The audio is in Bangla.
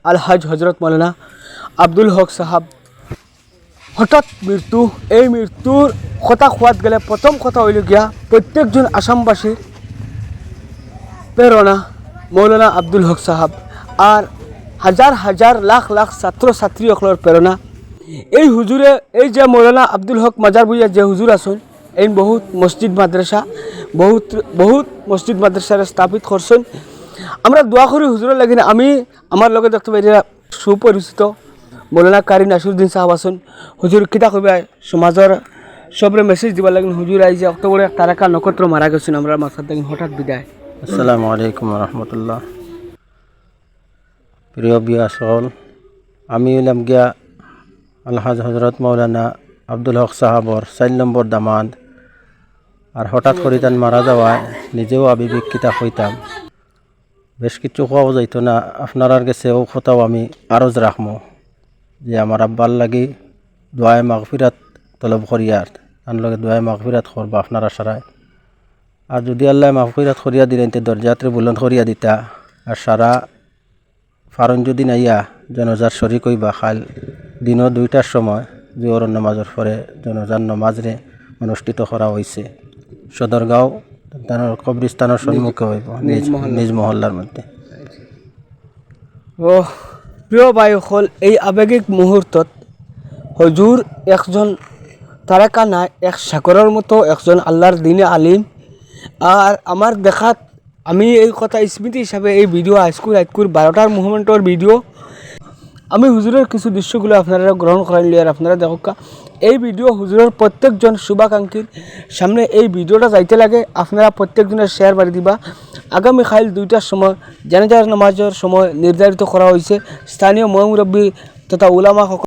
আলহাজ হজরত মৌলানা আব্দুল হক সাহাব হঠাৎ মৃত্যু। এই মৃত্যুর কথা কোয়াত গেলে প্রথম কথা হইল গিয়া প্রত্যেকজন আসামবাসীর প্রেরণা মৌলানা আব্দুল হক সাহাব আর হাজার হাজার লাখ লাখ ছাত্র ছাত্রীসকলের প্রেরণা এই হুজুরে এই যে মৌলানা আব্দুল হক মাজার বুঝিয়া যে হুজুর আছেন এই বহুত মসজিদ মাদ্রাসা বহুত মসজিদ মাদ্রাসার স্থাপিত করছেন। আমরা দোয়া করি হুজুরের লাগিনা আমি আমার লগে দেখতে পাই সুপরিচিত মৌলানা কারি নাসিরুদ্দিন সাহাব আছেন। হুজুর কিতা কইবা সমাজের সবরে মেসেজ দিবার লাগেন হুজুর আই যে অক্টোবরে তারকা নক্ষত্র মারা গেছেন আমরা মাথার দেখেন হঠাৎ বিদায়। আসসালামু আলাইকুম রহমতুল্লাহ। প্রিয় বিয়াসল, আমি হইলাম গিয়া আলহাজ হজরত মৌলানা আব্দুল হক সাহাবর 4 নম্বর দামাদ। আর হঠাৎ করে তান মারা যাওয়ায় নিজেও আবিবেকিতা হইতাম, বেশ কিছু কোয়াও যাইতো না। আপনার কাছে ও কথাও আমি আরজ রাখমো যে আমার আব্বার লাগি দোয়ায় মাগফিরাত তলব করিয়ার, তার লগে দোয়ায় মাগফিরাত করবা আপনার আশারায়। আর যদি আল্লাহ মাগফিরাত করিয়া দিলেন তে দরজাতে বুলন্দ করিয়া দিতা। আর সারা ফারণ যদি নাইয়া জনজার শরিক হইবা খাল দিনও 2টার সময় জোহর নামাজের পরে জনজার নামাজরে অনুষ্ঠিত করা হয়েছে সদরগাঁও তার কবরস্থানের সম্মুখে হইব নিজ মহল্লার মধ্যে। ও প্রিয় ভাই হল এই আবেগিক মুহূর্তত হুজুর একজন তারকা না এক সাগরের মতো একজন আল্লাহর দিনে আলিম। আর আমার দেখাত আমি এই কথা স্মৃতি হিসাবে এই ভিডিও হাইস্কুল 12টার মুভমেন্টের ভিডিও আমি হুজুরের কিছু দৃশ্যগুলো আপনারা গ্রহণ করাইলি। আর আপনারা দেখা এই ভিডিও হুজুরের প্রত্যেকজন শুভাকাঙ্ক্ষীর সামনে এই ভিডিওটা যাইতে লাগে। আপনারা প্রত্যেকজনের শেয়ার বাড়ি দিবা। আগামী খাইল 2টার সময় জানাজার নামাজের সময় নির্ধারিত করা হয়েছে। স্থানীয় মুরব্বী তথা উলামা